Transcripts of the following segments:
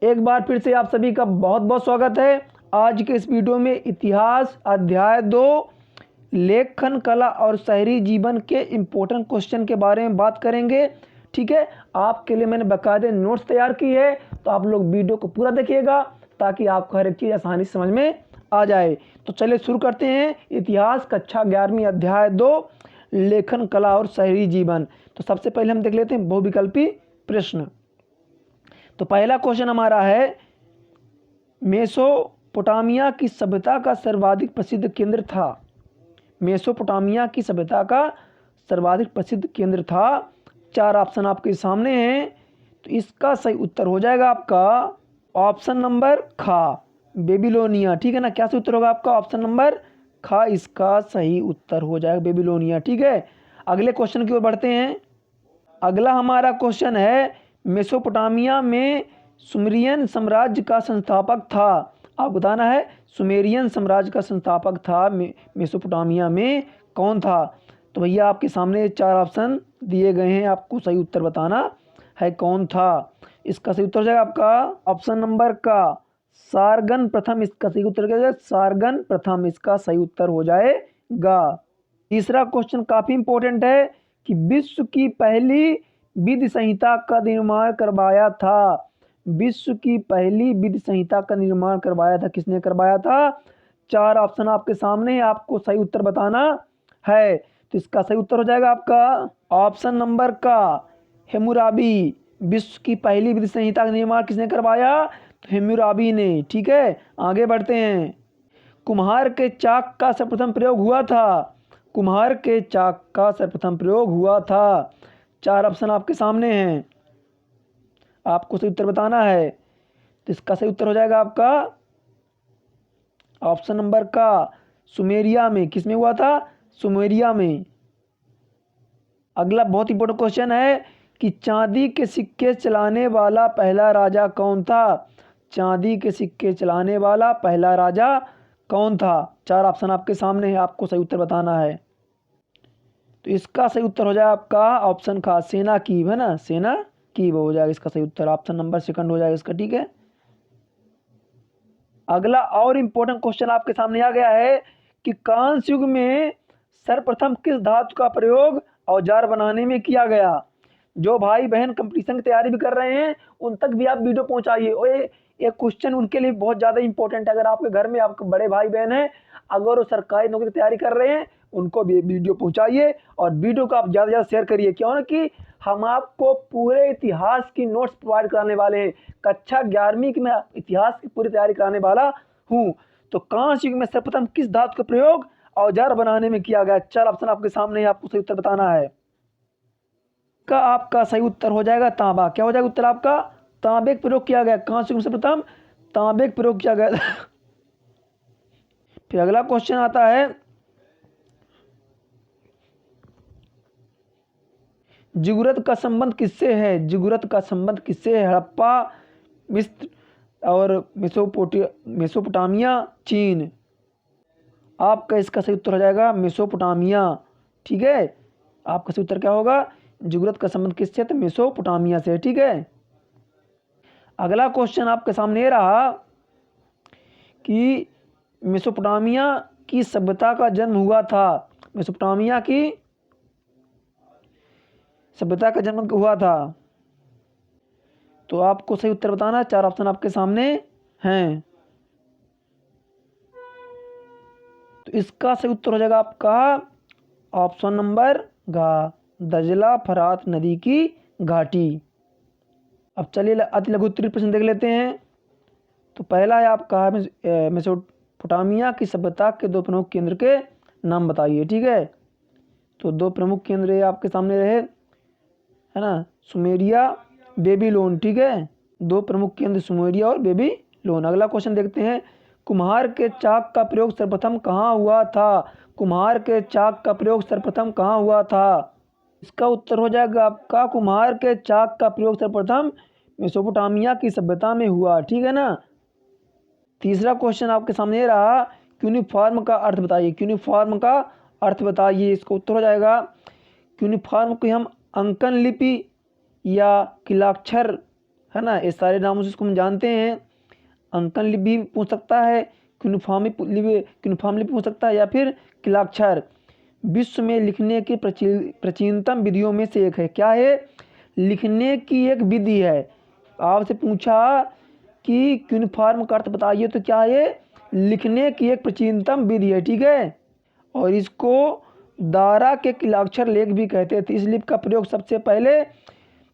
एक बार फिर से आप सभी का बहुत बहुत स्वागत है। आज के इस वीडियो में इतिहास अध्याय 2 लेखन कला और शहरी जीवन के इम्पोर्टेंट क्वेश्चन के बारे में बात करेंगे। ठीक है, आपके लिए मैंने बाकायदे नोट्स तैयार की है, तो आप लोग वीडियो को पूरा देखिएगा ताकि आपको हर एक चीज़ आसानी से समझ में आ जाए। तो चलिए शुरू करते हैं। इतिहास कक्षा 11वीं अध्याय 2 लेखन कला और शहरी जीवन। तो सबसे पहले हम देख लेते हैं बहुविकल्पी प्रश्न। तो पहला क्वेश्चन हमारा है, मेसोपोटामिया की सभ्यता का सर्वाधिक प्रसिद्ध केंद्र था। मेसोपोटामिया की सभ्यता का सर्वाधिक प्रसिद्ध केंद्र था। 4 ऑप्शन आपके सामने हैं, तो इसका सही उत्तर हो जाएगा आपका ऑप्शन नंबर खा, बेबीलोनिया। ठीक है ना, क्या सही उत्तर होगा आपका? ऑप्शन नंबर खा इसका सही उत्तर हो जाएगा, बेबीलोनिया। ठीक है, अगले क्वेश्चन की ओर बढ़ते हैं। अगला हमारा क्वेश्चन है, मेसोपोटामिया में सुमेरियन साम्राज्य का संस्थापक था। आप बताना है सुमेरियन साम्राज्य का संस्थापक था मेसोपोटामिया में कौन था? तो भैया आपके सामने 4 ऑप्शन दिए गए हैं, आपको सही उत्तर बताना है कौन था। इसका सही उत्तर हो जाएगा आपका ऑप्शन नंबर का सारगन प्रथम। इसका सही उत्तर क्या हो जाएगा? सारगन प्रथम इसका सही उत्तर हो जाएगा। तीसरा क्वेश्चन काफी इंपॉर्टेंट है कि विश्व की पहली विधि संहिता का निर्माण करवाया था। विश्व की पहली विधि संहिता का निर्माण करवाया था, किसने करवाया था? 4 ऑप्शन आपके सामने है, आपको सही उत्तर बताना है। तो इसका सही उत्तर हो जाएगा आपका ऑप्शन नंबर का हेमुराबी। विश्व की पहली विधि संहिता का निर्माण किसने करवाया? तो हेमुराबी ने। ठीक है, आगे बढ़ते हैं। कुम्हार के चाक का सर्वप्रथम प्रयोग हुआ था। कुम्हार के चाक का सर्वप्रथम प्रयोग हुआ था। 4 ऑप्शन आपके सामने हैं, आपको सही उत्तर बताना है। तो इसका सही उत्तर हो जाएगा आपका ऑप्शन नंबर का सुमेरिया में। किसमें हुआ था? सुमेरिया में। अगला बहुत इंपॉर्टेंट क्वेश्चन है कि चांदी के सिक्के चलाने वाला पहला राजा कौन था? चांदी के सिक्के चलाने वाला पहला राजा कौन था? 4 ऑप्शन आपके सामने है, आपको सही उत्तर बताना है। तो इसका सही उत्तर हो जाएगा आपका ऑप्शन का सेनाकीब, है ना, सेनाकीब हो जाएगा इसका सही उत्तर। ऑप्शन नंबर सेकंड हो जाएगा इसका। ठीक है, अगला और इंपॉर्टेंट क्वेश्चन आपके सामने आ गया है कि कांस्य युग में सर्वप्रथम किस धातु का प्रयोग औजार बनाने में किया गया? जो भाई बहन कंपटीशन की तैयारी भी कर रहे हैं उन तक भी आप वीडियो पहुंचाइए। और ये क्वेश्चन उनके लिए बहुत ज़्यादा इंपॉर्टेंट है। अगर आपके घर में आपके बड़े भाई बहन हैं, अगर वो सरकारी नौकरी की तैयारी कर रहे हैं, उनको भी वीडियो पहुंचाइए और वीडियो को आप ज़्यादा से ज़्यादा शेयर करिए। क्यों ना कि हम आपको पूरे इतिहास की नोट्स प्रोवाइड कराने वाले हैं। कक्षा 11वीं की मैं इतिहास की पूरी तैयारी कराने वाला हूँ। तो कांस्य युग में सर्वप्रथम किस धातु का प्रयोग औजार बनाने में किया गया? 4 ऑप्शन आपके सामने, आपको सही उत्तर बताना है। का आपका सही उत्तर हो जाएगा तांबा। क्या हो जाएगा उत्तर आपका? तांबे का प्रयोग किया गया। कांस्य युग में सर्वप्रथम तांबे का प्रयोग किया गया। फिर अगला क्वेश्चन आता है, जिगुरत का संबंध किससे है? जिगुरत का संबंध किससे है? हड़प्पा, मिस्र और मेसोपोटामिया, चीन। आपका इसका सही उत्तर हो जाएगा मेसोपोटामिया। ठीक है, आपका सही उत्तर क्या होगा? जिगुरत का संबंध किससे? तो मेसोपोटामिया से। ठीक है, अगला क्वेश्चन आपके सामने ये रहा कि मेसोपोटामिया की सभ्यता का जन्म हुआ था। मेसोपोटामिया की सभ्यता का जन्म हुआ था, तो आपको सही उत्तर बताना। 4 ऑप्शन आपके सामने हैं, तो इसका सही उत्तर हो जाएगा आपका ऑप्शन नंबर घ, दजला फरात नदी की घाटी। अब चलिए अति लघु उत्तरीय प्रश्न देख लेते हैं। तो पहला है आपका मेसोपोटामिया की सभ्यता के 2 प्रमुख केंद्र के नाम बताइए। ठीक है, तो 2 प्रमुख केंद्र आपके सामने रहे, है ना, सुमेरिया, बेबीलोन। ठीक है, 2 प्रमुख केंद्र सुमेरिया और बेबीलोन। अगला क्वेश्चन देखते हैं, कुम्हार के चाक का प्रयोग सर्वप्रथम कहाँ हुआ था? कुम्हार के चाक का प्रयोग सर्वप्रथम कहाँ हुआ था? इसका उत्तर हो जाएगा आपका कुम्हार के चाक का प्रयोग सर्वप्रथम मेसोपोटामिया की सभ्यता में हुआ। ठीक है ना। तीसरा क्वेश्चन आपके सामने रहा, यूनिफॉर्म का अर्थ बताइए। यूनिफॉर्म का अर्थ बताइए। इसका उत्तर हो जाएगा, यूनिफॉर्म को हम अंकन लिपि या किलाक्षर है ना, ये सारे नामों से इसको हम जानते हैं। अंकन लिपि भी पूछ सकता है, क्यूनिफॉर्म लिपि पूछ सकता है, या फिर किलाक्षर। विश्व में लिखने की प्राचीनतम विधियों में से एक है। क्या है? लिखने की एक विधि है। आपसे पूछा कि क्यूनिफॉर्म का अर्थ बताइए, तो क्या है? लिखने की एक प्राचीनतम विधि है, ठीक है। और इसको दारा के किलाक्षर लेख भी कहते थे। इस लिपि का प्रयोग सबसे पहले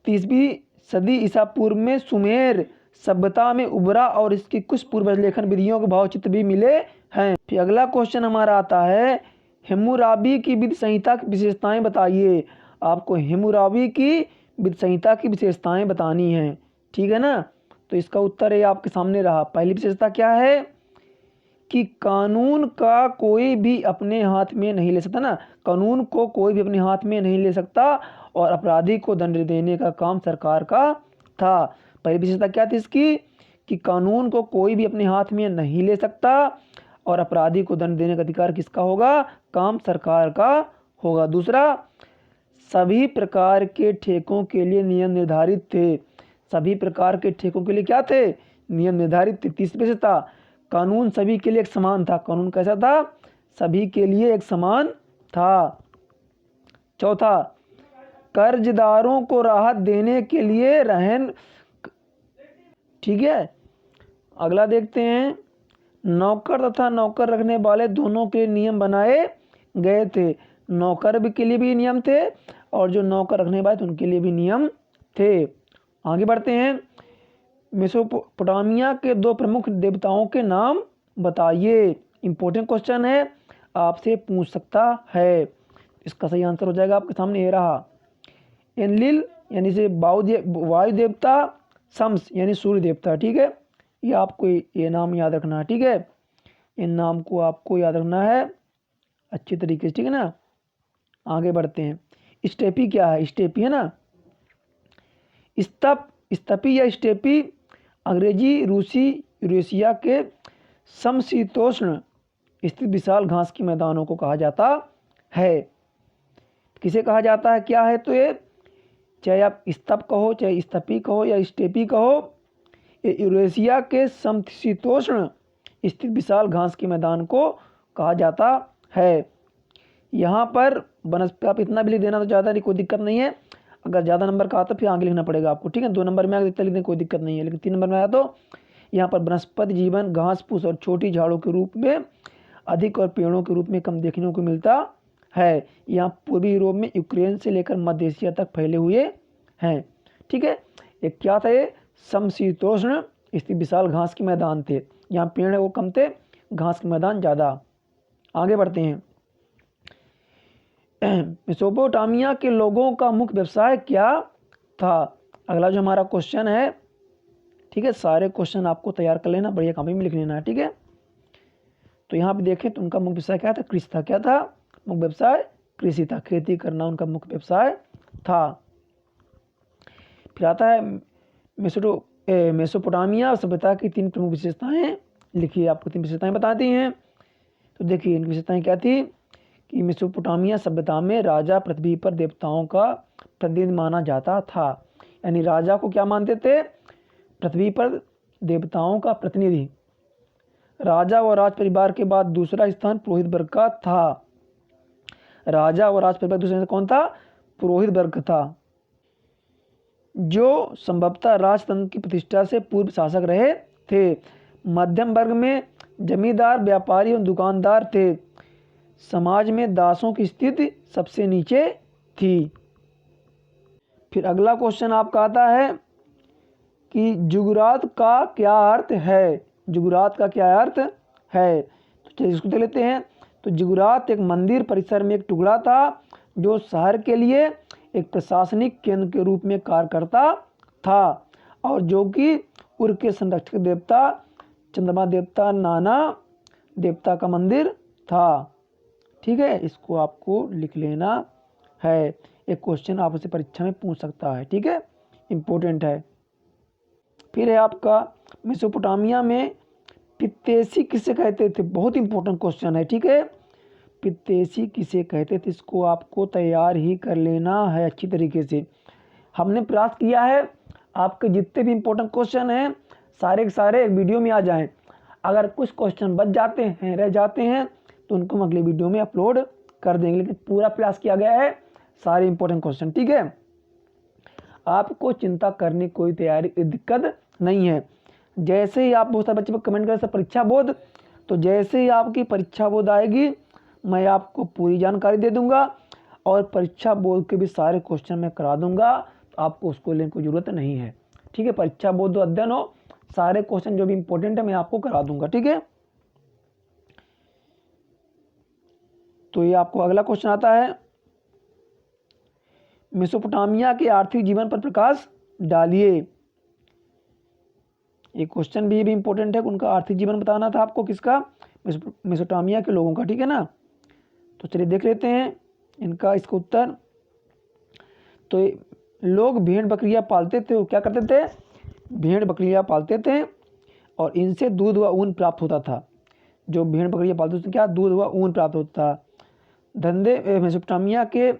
30वीं सदी ईसा पूर्व में सुमेर सभ्यता में उभरा, और इसकी कुछ पूर्व लेखन विधियों के भावचित्र भी मिले हैं। फिर अगला क्वेश्चन हमारा आता है, हेमुराबी की विधि संहिता की विशेषताएं बताइए। आपको हेमुराबी की विधि संहिता की विशेषताएं बतानी है, ठीक है ना। तो इसका उत्तर है आपके सामने रहा। पहली विशेषता क्या है कि कानून का कोई भी अपने हाथ में नहीं ले सकता ना, कानून को कोई भी अपने हाथ में नहीं ले सकता, और अपराधी को दंड देने का काम सरकार का था। पहली विशेषता क्या थी इसकी? कि कानून को कोई भी अपने हाथ में नहीं ले सकता, और अपराधी को दंड देने का अधिकार किसका होगा? काम सरकार का होगा। दूसरा, सभी प्रकार के ठेकों के लिए नियम निर्धारित थे। सभी प्रकार के ठेकों के लिए क्या थे? नियम निर्धारित थे। तीसरी विशेषता, कानून सभी के लिए एक समान था। कानून कैसा था? सभी के लिए एक समान था। चौथा, कर्जदारों को राहत देने के लिए रहन, ठीक है। अगला देखते हैं, नौकर तथा नौकर रखने वाले दोनों के लिए नियम बनाए गए थे। नौकर भी के लिए भी नियम थे, और जो नौकर रखने वाले थे उनके लिए भी नियम थे। आगे बढ़ते हैं, मेसोपोटामिया के दो प्रमुख देवताओं के नाम बताइए। इंपॉर्टेंट क्वेश्चन है, आपसे पूछ सकता है। इसका सही आंसर हो जाएगा आपके सामने, ये रहा। एनलिल यानी से वायु देवता, शम्स यानी सूर्य देवता, ठीक है। ये आपको ये नाम याद रखना है, ठीक है। इन नाम को आपको याद रखना है अच्छी तरीके से, ठीक है ना। आगे बढ़ते हैं, स्टेपी क्या है? स्टेपी है ना, स्तपी या स्टेपी अंग्रेजी, रूसी, यूरेशिया के समशीतोष्ण स्थित विशाल घास के मैदानों को कहा जाता है। किसे कहा जाता है? क्या है? तो ये चाहे आप स्तप कहो, चाहे स्तपी कहो, या स्टेपी कहो, ये यूरेशिया के समशीतोष्ण स्थित विशाल घास के मैदान को कहा जाता है। यहाँ पर वनस्पति आप इतना भी लिख देना तो ज़्यादा नहीं, कोई दिक्कत नहीं है। अगर ज़्यादा नंबर का आता फिर आगे लिखना पड़ेगा आपको, ठीक है। 2 नंबर में आगे लिख दें कोई दिक्कत नहीं है, लेकिन 3 नंबर में आया तो यहाँ पर वनस्पति जीवन घास फूस और छोटी झाड़ों के रूप में अधिक और पेड़ों के रूप में कम देखने को मिलता है। यहाँ पूर्वी यूरोप में यूक्रेन से लेकर मध्य एशिया तक फैले हुए हैं, ठीक है। एक क्या था? ये समशीतोष्ण स्थित विशाल घास के मैदान थे। यहाँ पेड़ वो कम थे, घास के मैदान ज़्यादा। आगे बढ़ते हैं, मेसोपोटामिया के लोगों का मुख्य व्यवसाय क्या था? अगला जो हमारा क्वेश्चन है, ठीक है। सारे क्वेश्चन आपको तैयार कर लेना, बढ़िया कॉपी में लिख लेना है, ठीक है। तो यहाँ पे देखें तो उनका मुख्य व्यवसाय क्या था? कृषि था। क्या था? मुख्य व्यवसाय कृषि था, खेती करना उनका मुख्य व्यवसाय था। फिर आता है मेसोपोटामिया सभ्यता की 3 प्रमुख विशेषताएं लिखिए। आपको 3 विशेषताएं बताती हैं। तो देखिए इनकी विशेषताएं क्या थी कि मेसोपोटामिया सभ्यता में राजा पृथ्वी पर देवताओं का प्रतिनिधि माना जाता था। यानी राजा को क्या मानते थे? पृथ्वी पर देवताओं का प्रतिनिधि। राजा व राज परिवार के बाद दूसरा स्थान पुरोहित वर्ग का था। राजा व राज परिवार दूसरा कौन था? पुरोहित वर्ग था, जो संभवतः राजतंत्र की प्रतिष्ठा से पूर्व शासक रहे थे। मध्यम वर्ग में जमींदार, व्यापारी और दुकानदार थे। समाज में दासों की स्थिति सबसे नीचे थी। फिर अगला क्वेश्चन आपका आता है कि जुगरात का क्या अर्थ है? जुगरात का क्या अर्थ है? तो चलिए इसको देख लेते हैं। तो जुगरात एक मंदिर परिसर में एक टुकड़ा था जो शहर के लिए एक प्रशासनिक केंद्र के रूप में कार्य करता था, और जो कि उर के संरक्षक देवता चंद्रमा देवता नाना देवता का मंदिर था, ठीक है। इसको आपको लिख लेना है, एक क्वेश्चन आपसे परीक्षा में पूछ सकता है, ठीक है, इम्पोर्टेंट है। फिर है आपका मेसोपोटामिया में पित्तेसी किसे कहते थे? बहुत इंपॉर्टेंट क्वेश्चन है, ठीक है। पित्तेसी किसे कहते थे? इसको आपको तैयार ही कर लेना है अच्छी तरीके से। हमने प्रयास किया है आपके जितने भी इंपॉर्टेंट क्वेश्चन हैं सारे के सारे एक वीडियो में आ जाएं। अगर कुछ क्वेश्चन बच जाते हैं, रह जाते हैं, तो उनको हम अगले वीडियो में अपलोड कर देंगे, लेकिन पूरा प्रयास किया गया है सारे इंपॉर्टेंट क्वेश्चन। ठीक है, आपको चिंता करने कोई तैयारी दिक्कत नहीं है। जैसे ही आप बहुत सारे बच्चे को कमेंट करें सर परीक्षा बोध, तो जैसे ही आपकी परीक्षा बोध आएगी मैं आपको पूरी जानकारी दे दूंगा और परीक्षा बोर्ड के भी सारे क्वेश्चन मैं करा दूंगा, तो आपको उसको लेने की जरूरत नहीं है। ठीक है, परीक्षा बोर्ड अध्ययन हो, सारे क्वेश्चन जो भी इंपॉर्टेंट है मैं आपको करा दूंगा। ठीक है, तो ये आपको अगला क्वेश्चन आता है, मेसोपोटामिया के आर्थिक जीवन पर प्रकाश डालिए। ये क्वेश्चन भी इंपॉर्टेंट है, उनका आर्थिक जीवन बताना था आपको, किसका, मेसोपोटामिया के लोगों का। ठीक है ना, तो चलिए देख लेते हैं इनका इसका उत्तर। तो लोग भेड़ बकरियां पालते थे, वो क्या करते थे, भेड़ बकरियां पालते थे और इनसे दूध व ऊन प्राप्त होता था। जो भेड़ बकरियां पालते थे क्या, दूध व ऊन प्राप्त होता था। धंधे मेसोपोटामिया के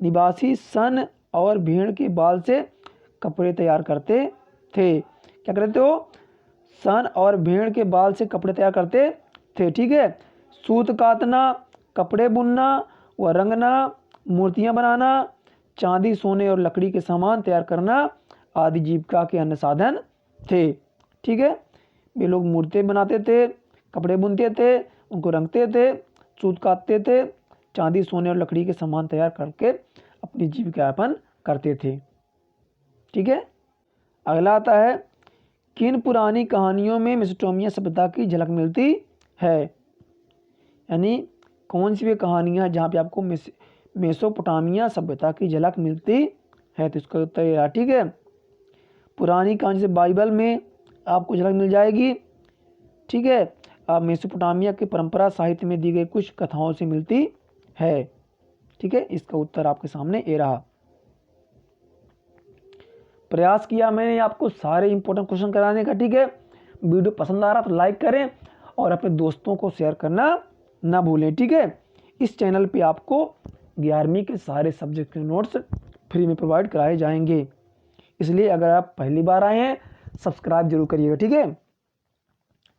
निवासी सन और भेड़ के बाल से कपड़े तैयार करते थे। क्या करते हो, सन और भेड़ के बाल से कपड़े तैयार करते थे। ठीक है, सूत काटना, कपड़े बुनना व रंगना, मूर्तियां बनाना, चांदी सोने और लकड़ी के सामान तैयार करना आदि जीविका के अन्य साधन थे। ठीक है, वे लोग मूर्तें बनाते थे, कपड़े बुनते थे, उनको रंगते थे, सूत काटते थे, चांदी सोने और लकड़ी के सामान तैयार करके अपनी जीविका यापन करते थे। ठीक है, अगला आता है, किन पुरानी कहानियों में मेसोपोटामिया सभ्यता की झलक मिलती है। यानी कौन सी वे कहानियाँ जहाँ पे आपको मेसोपोटामिया सभ्यता की झलक मिलती है, तो इसका उत्तर ये रहा। ठीक है, पुरानी कहानी से बाइबल में आपको झलक मिल जाएगी। ठीक है, अब मेसोपोटामिया की परंपरा साहित्य में दी गई कुछ कथाओं से मिलती है। ठीक है, इसका उत्तर आपके सामने ये रहा। प्रयास किया मैंने आपको सारे इंपॉर्टेंट क्वेश्चन कराने का। ठीक है, वीडियो पसंद आ रहा तो लाइक करें और अपने दोस्तों को शेयर करना ना भूलें। ठीक है, इस चैनल पे आपको 11वीं के सारे सब्जेक्ट के नोट्स फ्री में प्रोवाइड कराए जाएंगे, इसलिए अगर आप पहली बार आए हैं सब्सक्राइब जरूर करिएगा। ठीक है,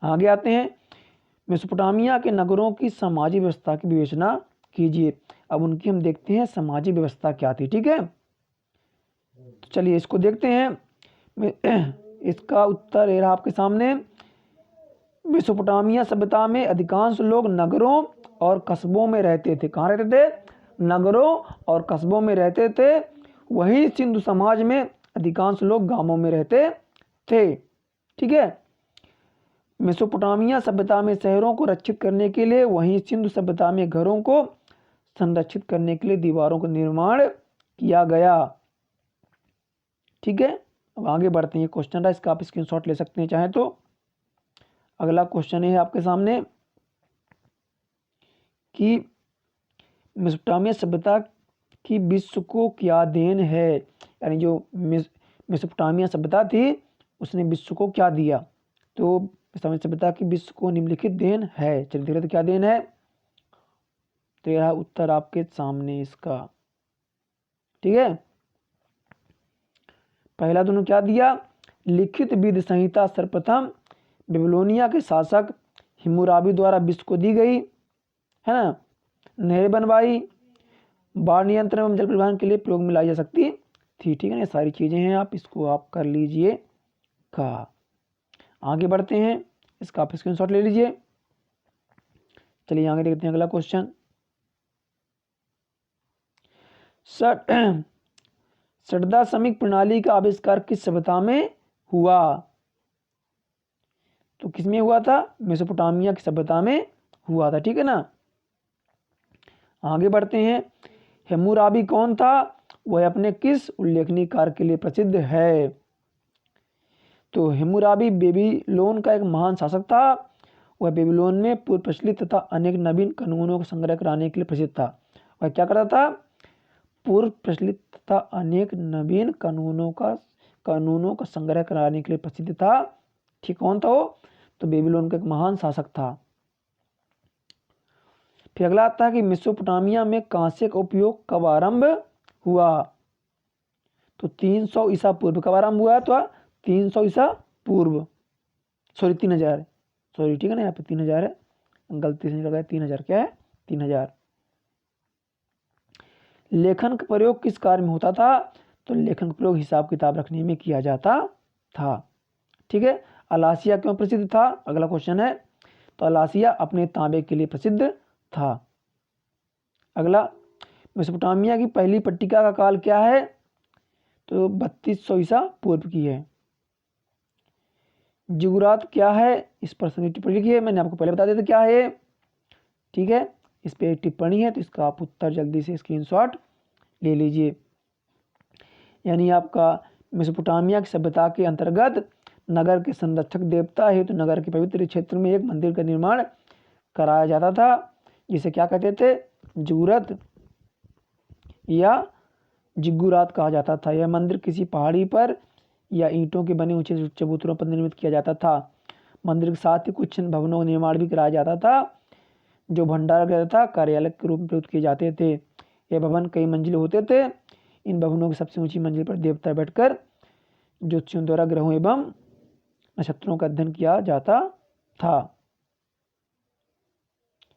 आगे आते हैं, मेसोपोटामिया के नगरों की सामाजिक व्यवस्था की विवेचना कीजिए। अब उनकी हम देखते हैं सामाजिक व्यवस्था क्या थी। ठीक है, तो चलिए इसको देखते हैं। इसका उत्तर ये रहा आपके सामने। मेसोपोटामिया सभ्यता में अधिकांश लोग नगरों और कस्बों में रहते थे। कहाँ रहते थे, नगरों और कस्बों में रहते थे। वहीं सिंधु समाज में अधिकांश लोग गांवों में रहते थे। ठीक है, मेसोपोटामिया सभ्यता में शहरों को रक्षित करने के लिए, वहीं सिंधु सभ्यता में घरों को संरक्षित करने के लिए दीवारों का निर्माण किया गया। ठीक है, अब आगे बढ़ते हैं। क्वेश्चन है, इसका आप स्क्रीनशॉट ले सकते हैं चाहे तो। अगला क्वेश्चन है आपके सामने कि मेसोपोटामिया सभ्यता की विश्व को क्या देन है। यानी जो मेसोपोटामिया सभ्यता थी उसने विश्व को क्या दिया, तो मेसोपोटामिया सभ्यता की विश्व को निम्नलिखित देन है। चलिए देखते क्या देन है, तो यह उत्तर आपके सामने इसका। ठीक है, पहला दोनों क्या दिया, लिखित विधि संहिता सर्वप्रथम बेबीलोनिया के शासक हिम्मुराबी द्वारा विश्व को दी गई है ना। नहरें बनवाई, बाढ़ नियंत्रण एवं जल परिवहन के लिए प्रयोग में लाई जा सकती थी। ठीक है, ये सारी चीजें हैं, आप इसको आप कर लीजिए का। आगे बढ़ते हैं, इसका आप स्क्रीनशॉट ले लीजिए। चलिए आगे देखते हैं अगला क्वेश्चन। सटदा समीक प्रणाली का आविष्कार किस सभ्यता में हुआ, तो किसमें हुआ था, मेसोपोटामिया की सभ्यता में हुआ था। ठीक है ना, आगे बढ़ते हैं। हेम्मुराबी कौन था, वह अपने किस उल्लेखनीय कार्य के लिए प्रसिद्ध है, तो हेम्मुराबी बेबीलोन का एक महान शासक था। वह बेबीलोन में पूर्व प्रचलित तथा अनेक नवीन कानूनों का संग्रह कराने के लिए प्रसिद्ध था। वह क्या करता था, पूर्व प्रचलित तथा अनेक नवीन कानूनों का संग्रह कराने के लिए प्रसिद्ध था। ठीक, कौन था वो, तो बेबीलोन का एक महान शासक था। फिर अगला आता है कि मेसोपोटामिया में कांसे का उपयोग कब आरंभ हुआ, तो 300 ईसा पूर्व कब आरंभ हुआ? तो 300 ईसा पूर्व, सॉरी 3000, सॉरी ठीक है ना, यहाँ पे 3000 है, गलती से निकल गया 3000, क्या है 3000। लेखन का प्रयोग किस कार्य में होता था? तो लेखन का प्रयोग हिसाब किताब रखने में किया जाता था। ठीक है। अलासिया क्यों प्रसिद्ध था? अगला क्वेश्चन है। तो अलासिया अपने तांबे के लिए प्रसिद्ध था। अगला, मेसोपोटामिया की पहली पट्टिका का काल क्या है? तो 3200 ईसा पूर्व की है। जिगुरात क्या है? इस प्रश्न की टिप्पणी लिखी है, मैंने आपको पहले बता दिया था क्या है। ठीक है, इस पे एक टिप्पणी है, तो इसका आप उत्तर जल्दी से स्क्रीनशॉट ले लीजिए। यानी आपका मेसोपोटामिया की सभ्यता के अंतर्गत नगर के संरक्षक देवता हेतु नगर के पवित्र क्षेत्र में एक मंदिर का निर्माण कराया जाता था, जिसे क्या कहते थे? जिगुरत या जिगुरात कहा जाता था। यह मंदिर किसी पहाड़ी पर या ईंटों के बने ऊंचे चबूतरों पर निर्मित किया जाता था। मंदिर के साथ ही कुछ भवनों का निर्माण भी कराया जाता था, जो भंडार था कार्यालय के रूप में प्रयुक्त किए जाते थे। यह भवन कई मंजिले होते थे। इन भवनों की सबसे ऊंची मंजिल पर देवता बैठकर ज्योतिषियों द्वारा ग्रहों एवं नक्षत्रों का अध्ययन किया जाता था।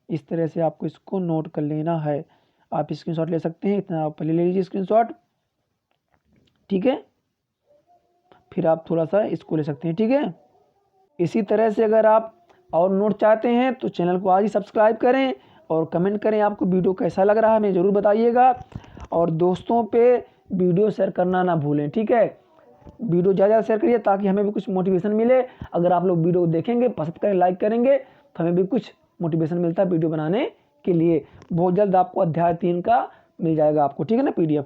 इस तरह से आपको इसको नोट कर लेना है। आप स्क्रीनशॉट ले सकते हैं, इतना आप पहले ले लीजिए स्क्रीनशॉट। ठीक है, फिर आप थोड़ा सा इसको ले सकते हैं। ठीक है, इसी तरह से अगर आप और नोट चाहते हैं तो चैनल को आज ही सब्सक्राइब करें और कमेंट करें आपको वीडियो कैसा लग रहा है, हमें ज़रूर बताइएगा। और दोस्तों पे वीडियो शेयर करना ना भूलें। ठीक है, वीडियो ज़्यादा शेयर करिए ताकि हमें भी कुछ मोटिवेशन मिले। अगर आप लोग वीडियो देखेंगे, पसंद करें, लाइक करेंगे तो हमें भी कुछ मोटिवेशन मिलता है वीडियो बनाने के लिए। बहुत जल्द आपको अध्याय 3 का मिल जाएगा आपको। ठीक है ना, PDF।